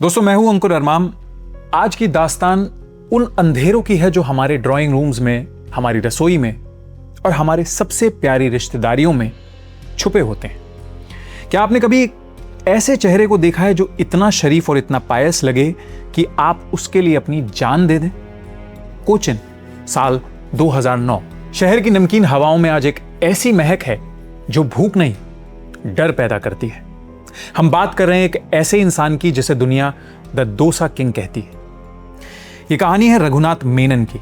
दोस्तों, मैं हूं अंकुर अरमाम। आज की दास्तान उन अंधेरों की है जो हमारे ड्राइंग रूम्स में, हमारी रसोई में और हमारे सबसे प्यारी रिश्तेदारियों में छुपे होते हैं। क्या आपने कभी ऐसे चेहरे को देखा है जो इतना शरीफ और इतना पायस लगे कि आप उसके लिए अपनी जान दे दें? कोचिन, साल 2009। शहर की नमकीन हवाओं में आज एक ऐसी महक है जो भूख नहीं, डर पैदा करती है। हम बात कर रहे हैं एक ऐसे इंसान की जिसे दुनिया द डोसा किंग कहती है। यह कहानी है रघुनाथ मेनन की,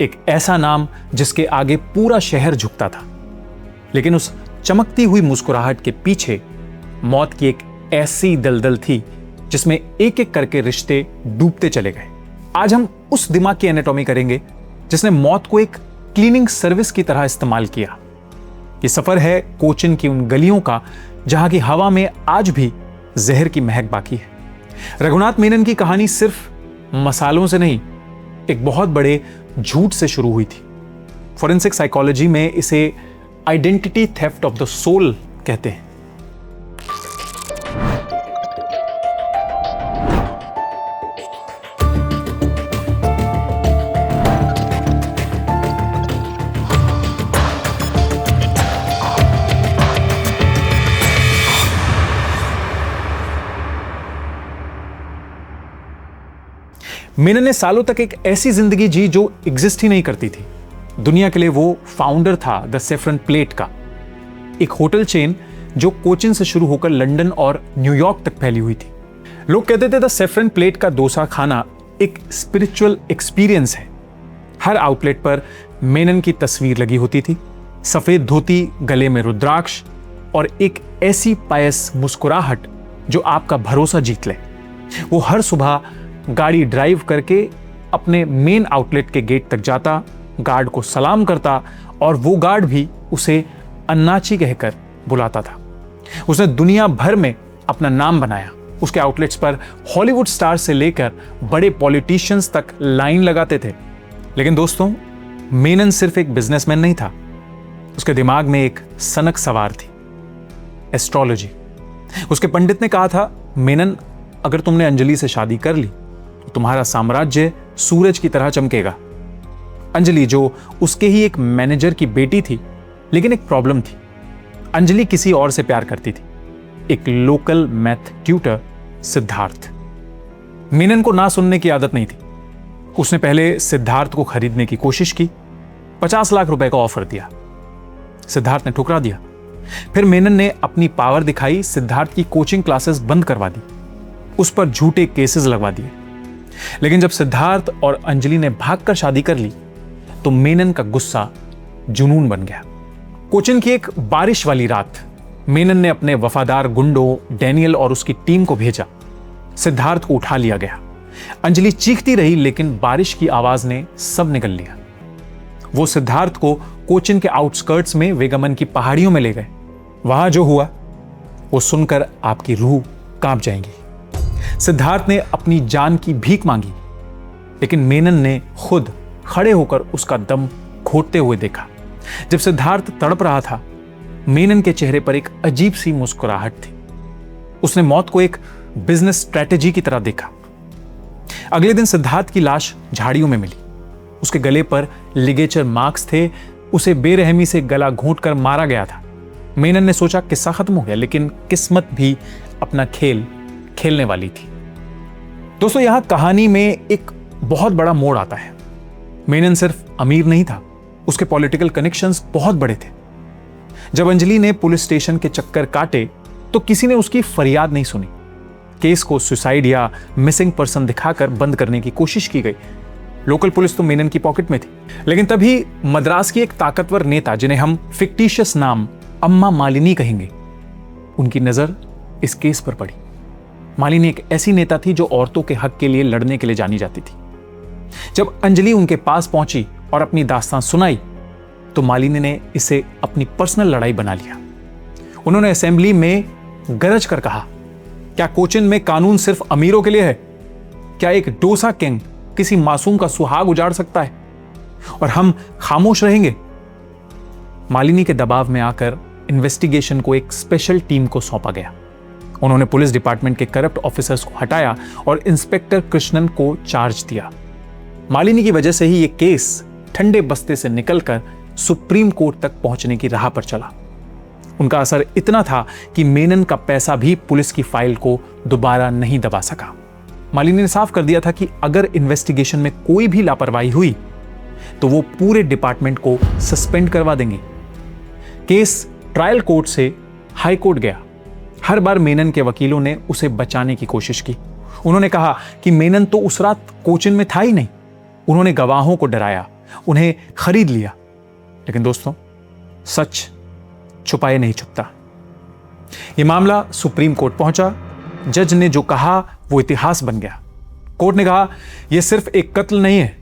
एक ऐसा नाम जिसके आगे पूरा शहर झुकता था। लेकिन उस चमकती हुई मुस्कुराहट के पीछे मौत की एक ऐसी दलदल थी जिसमें एक एक करके रिश्ते डूबते चले गए। आज हम उस दिमाग की एनाटॉमी करेंगे जिसने मौत को एक क्लीनिंग सर्विस की तरह इस्तेमाल किया। यह सफर है कोचिन की उन गलियों का जहां की हवा में आज भी जहर की महक बाकी है। रघुनाथ मेनन की कहानी सिर्फ मसालों से नहीं, एक बहुत बड़े झूठ से शुरू हुई थी। फोरेंसिक साइकोलॉजी में इसे identity theft of the soul कहते हैं। मेनन ने सालों तक एक ऐसी जिंदगी जी जो एग्जिस्ट ही नहीं करती थी। दुनिया के लिए वो फाउंडर था द सेफ्रन प्लेट का, एक होटल चेन जो कोचिन से शुरू होकर लंदन और न्यूयॉर्क तक फैली हुई थी। लोग कहते थे द सेफ्रन प्लेट का डोसा खाना एक स्पिरिचुअल एक्सपीरियंस है। हर आउटलेट पर मेनन की तस्वीर लगी होती थी, सफेद धोती, गले में रुद्राक्ष और एक ऐसी पायस मुस्कुराहट जो आपका भरोसा जीत ले। वो हर सुबह गाड़ी ड्राइव करके अपने मेन आउटलेट के गेट तक जाता, गार्ड को सलाम करता और वो गार्ड भी उसे अन्नाची कहकर बुलाता था। उसने दुनिया भर में अपना नाम बनाया। उसके आउटलेट्स पर हॉलीवुड स्टार से लेकर बड़े पॉलिटिशियंस तक लाइन लगाते थे। लेकिन दोस्तों, मेनन सिर्फ एक बिजनेसमैन नहीं था। उसके दिमाग में एक सनक सवार थी, एस्ट्रोलॉजी। उसके पंडित ने कहा था, मेनन, अगर तुमने अंजलि से शादी कर ली तुम्हारा साम्राज्य सूरज की तरह चमकेगा। अंजलि, जो उसके ही एक मैनेजर की बेटी थी, लेकिन एक प्रॉब्लम थी। अंजलि किसी और से प्यार करती थी, एक local math tutor Siddharth. Menon को ना सुनने की आदत नहीं थी। उसने पहले सिद्धार्थ को खरीदने की कोशिश की, 50 लाख रुपए का ऑफर दिया। सिद्धार्थ ने ठुकरा दिया। फिर मेनन ने अपनी पावर दिखाई, सिद्धार्थ की कोचिंग क्लासेस बंद करवा दी, उस पर झूठे केसेस लगवा दिए। लेकिन जब सिद्धार्थ और अंजलि ने भागकर शादी कर ली तो मेनन का गुस्सा जुनून बन गया। कोचिन की एक बारिश वाली रात मेनन ने अपने वफादार गुंडों डैनियल और उसकी टीम को भेजा। सिद्धार्थ को उठा लिया गया। अंजलि चीखती रही, लेकिन बारिश की आवाज ने सब निगल लिया। वो सिद्धार्थ को कोचिन के आउटस्कर्ट्स में वेगमन की पहाड़ियों में ले गए। वहां जो हुआ वो सुनकर आपकी रूह कांप जाएगी। सिद्धार्थ ने अपनी जान की भीख मांगी, लेकिन मेनन ने खुद खड़े होकर उसका दम घोटते हुए देखा। जब सिद्धार्थ तड़प रहा था, मेनन के चेहरे पर एक अजीब सी मुस्कुराहट थी। उसने मौत को एक बिजनेस स्ट्रेटेजी की तरह देखा। अगले दिन सिद्धार्थ की लाश झाड़ियों में मिली। उसके गले पर लिगेचर मार्क्स थे। उसे बेरहमी से गला घोंटकर मारा गया था। मेनन ने सोचा किस्सा खत्म हो गया, लेकिन किस्मत भी अपना खेल खेलने वाली थी। दोस्तों, यहां कहानी में एक बहुत बड़ा मोड़ आता है। मेनन सिर्फ अमीर नहीं था, उसके पॉलिटिकल कनेक्शंस बहुत बड़े थे। जब अंजलि ने पुलिस स्टेशन के चक्कर काटे तो किसी ने उसकी फरियाद नहीं सुनी। केस को सुसाइड या मिसिंग पर्सन दिखाकर बंद करने की कोशिश की गई। लोकल पुलिस तो मेनन की पॉकेट में थी। लेकिन तभी मद्रास की एक ताकतवर नेता, जिन्हें हम फिक्टिशियस नाम अम्मा मालिनी कहेंगे, उनकी नजर इस केस पर पड़ी। मालिनी एक ऐसी नेता थी जो औरतों के हक के लिए लड़ने के लिए जानी जाती थी। जब अंजलि उनके पास पहुंची और अपनी दास्तान सुनाई तो मालिनी ने इसे अपनी पर्सनल लड़ाई बना लिया। उन्होंने असेंबली में गरज कर कहा, क्या कोचिन में कानून सिर्फ अमीरों के लिए है? क्या एक डोसा किंग किसी मासूम का सुहाग उजाड़ सकता है और हम खामोश रहेंगे? मालिनी के दबाव में आकर इन्वेस्टिगेशन को एक स्पेशल टीम को सौंपा गया उन्होंने पुलिस डिपार्टमेंट के करप्ट ऑफिसर्स को हटाया और इंस्पेक्टर कृष्णन को चार्ज दिया। मालिनी की वजह से ही यह केस ठंडे बस्ते से निकलकर सुप्रीम कोर्ट तक पहुंचने की राह पर चला। उनका असर इतना था कि मेनन का पैसा भी पुलिस की फाइल को दोबारा नहीं दबा सका। मालिनी ने साफ कर दिया था कि अगर इन्वेस्टिगेशन में कोई भी लापरवाही हुई तो वो पूरे डिपार्टमेंट को सस्पेंड करवा देंगे। केस ट्रायल कोर्ट से हाई कोर्ट गया। हर बार मेनन के वकीलों ने उसे बचाने की कोशिश की। उन्होंने कहा कि मेनन तो उस रात कोचिन में था ही नहीं। उन्होंने गवाहों को डराया, उन्हें खरीद लिया। लेकिन दोस्तों, सच छुपाए नहीं छुपता। यह मामला सुप्रीम कोर्ट पहुंचा। जज ने जो कहा वो इतिहास बन गया। कोर्ट ने कहा यह सिर्फ एक कत्ल नहीं है,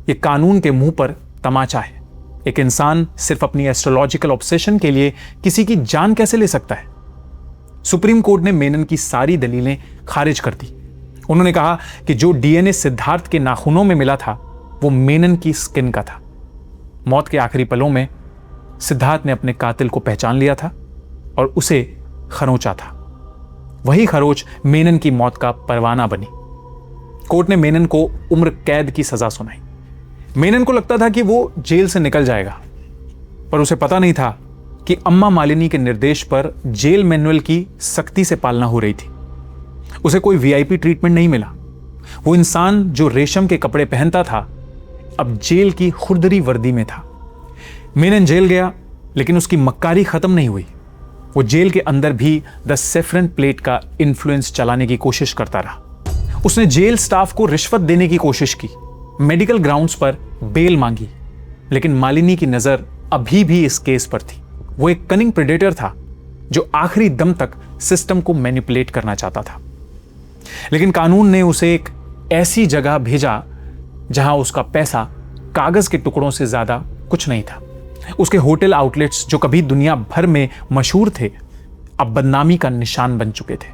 यह कानून के मुंह पर तमाचा है। एक इंसान सिर्फ अपनी एस्ट्रोलॉजिकल ऑब्सेशन के लिए किसी की जान कैसे ले सकता है? सुप्रीम कोर्ट ने मेनन की सारी दलीलें खारिज कर दी। उन्होंने कहा कि जो डीएनए सिद्धार्थ के नाखूनों में मिला था वो मेनन की स्किन का था। मौत के आखिरी पलों में सिद्धार्थ ने अपने कातिल को पहचान लिया था और उसे खरोंचा था। वही खरोच मेनन की मौत का परवाना बनी। कोर्ट ने मेनन को उम्र कैद की सजा सुनाई। मेनन को लगता था कि वो जेल से निकल जाएगा, पर उसे पता नहीं था कि अम्मा मालिनी के निर्देश पर जेल मैनुअल की सख्ती से पालना हो रही थी। उसे कोई वीआईपी ट्रीटमेंट नहीं मिला। वो इंसान जो रेशम के कपड़े पहनता था अब जेल की खुरदरी वर्दी में था। मेनन जेल गया, लेकिन उसकी मक्कारी खत्म नहीं हुई। वो जेल के अंदर भी द सेफ्रन प्लेट का इन्फ्लुएंस चलाने की कोशिश करता रहा। उसने जेल स्टाफ को रिश्वत देने की कोशिश की, मेडिकल ग्राउंड्स पर बेल मांगी, लेकिन मालिनी की नजर अभी भी इस केस पर थी। वो एक कनिंग प्रेडेटर था जो आखिरी दम तक सिस्टम को मैनिपुलेट करना चाहता था। लेकिन कानून ने उसे एक ऐसी जगह भेजा जहां उसका पैसा कागज के टुकड़ों से ज्यादा कुछ नहीं था। उसके होटल आउटलेट्स जो कभी दुनिया भर में मशहूर थे अब बदनामी का निशान बन चुके थे।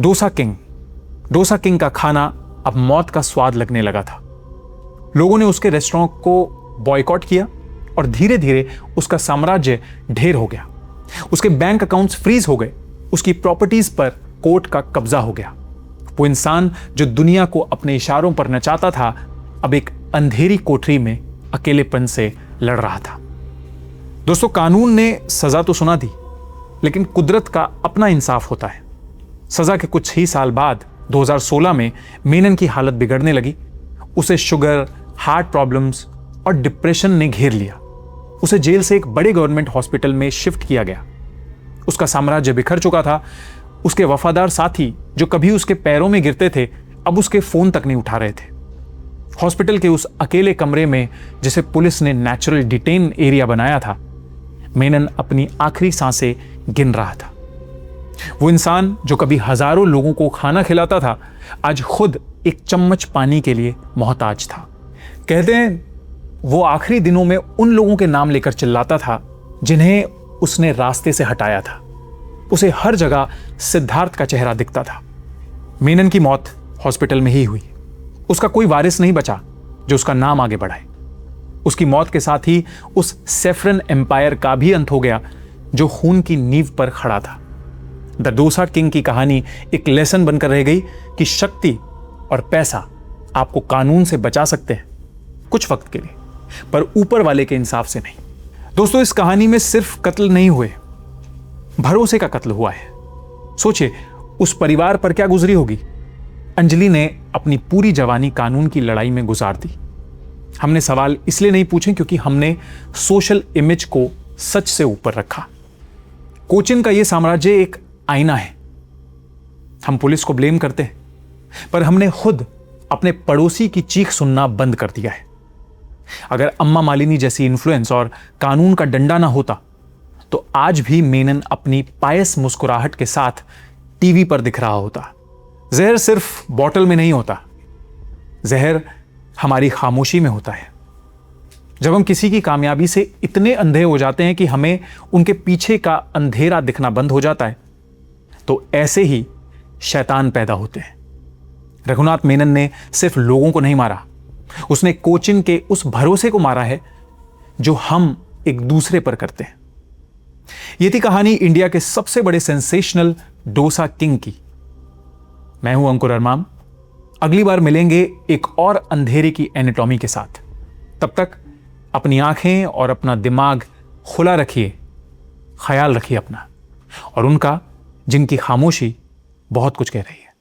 डोसा किंग का खाना अब मौत का स्वाद लगने लगा था। लोगों ने उसके रेस्टोरेंट को बॉयकॉट किया और धीरे धीरे उसका साम्राज्य ढेर हो गया। उसके बैंक अकाउंट्स फ्रीज हो गए। उसकी प्रॉपर्टीज पर कोर्ट का कब्जा हो गया। वो इंसान जो दुनिया को अपने इशारों पर नचाता था अब एक अंधेरी कोठरी में अकेलेपन से लड़ रहा था। दोस्तों, कानून ने सजा तो सुना दी, लेकिन कुदरत का अपना इंसाफ होता है। सजा के कुछ ही साल बाद 2016 में मेनन की हालत बिगड़ने लगी। उसे शुगर, हार्ट प्रॉब्लम्स और डिप्रेशन ने घेर लिया। उसे जेल से एक बड़े गवर्नमेंट हॉस्पिटल में शिफ्ट किया गया। उसका साम्राज्य बिखर चुका था। उसके वफादार साथी जो कभी उसके पैरों में गिरते थे अब उसके फोन तक नहीं उठा रहे थे। हॉस्पिटल के उस अकेले कमरे में जिसे पुलिस ने नेचुरल डिटेन एरिया बनाया था, मेनन अपनी आखिरी सांसें गिन रहा था। वो इंसान जो कभी हजारों लोगों को खाना खिलाता था आज खुद एक चम्मच पानी के लिए मोहताज था। कहते हैं वो आखिरी दिनों में उन लोगों के नाम लेकर चिल्लाता था जिन्हें उसने रास्ते से हटाया था। उसे हर जगह सिद्धार्थ का चेहरा दिखता था। मेनन की मौत हॉस्पिटल में ही हुई। उसका कोई वारिस नहीं बचा जो उसका नाम आगे बढ़ाए। उसकी मौत के साथ ही उस सेफ्रन एम्पायर का भी अंत हो गया जो खून की नींव पर खड़ा था। द डोसा किंग की कहानी एक लेसन बनकर रह गई कि शक्ति और पैसा आपको कानून से बचा सकते हैं कुछ वक्त के लिए, पर ऊपर वाले के इंसाफ से नहीं। दोस्तों, इस कहानी में सिर्फ कत्ल नहीं हुए, भरोसे का कत्ल हुआ है। सोचिए उस परिवार पर क्या गुजरी होगी। अंजलि ने अपनी पूरी जवानी कानून की लड़ाई में गुजार दी। हमने सवाल इसलिए नहीं पूछे क्योंकि हमने सोशल इमेज को सच से ऊपर रखा। कोचिन का यह साम्राज्य एक आईना है। हम पुलिस को ब्लेम करते हैं, पर हमने खुद अपने पड़ोसी की चीख सुनना बंद कर दिया है। अगर अम्मा मालिनी जैसी इन्फ्लुएंस और कानून का डंडा ना होता तो आज भी मेनन अपनी पायस मुस्कुराहट के साथ टीवी पर दिख रहा होता। जहर सिर्फ बॉटल में नहीं होता, जहर हमारी खामोशी में होता है। जब हम किसी की कामयाबी से इतने अंधे हो जाते हैं कि हमें उनके पीछे का अंधेरा दिखना बंद हो जाता है, तो ऐसे ही शैतान पैदा होते हैं। रघुनाथ मेनन ने सिर्फ लोगों को नहीं मारा, उसने कोचिन के उस भरोसे को मारा है जो हम एक दूसरे पर करते हैं। यह थी कहानी इंडिया के सबसे बड़े सेंसेशनल डोसा किंग की। मैं हूं अंकुर अरमाम। अगली बार मिलेंगे एक और अंधेरे की एनाटॉमी के साथ। तब तक अपनी आंखें और अपना दिमाग खुला रखिए, ख्याल रखिए अपना और उनका, जिनकी खामोशी बहुत कुछ कह रही है।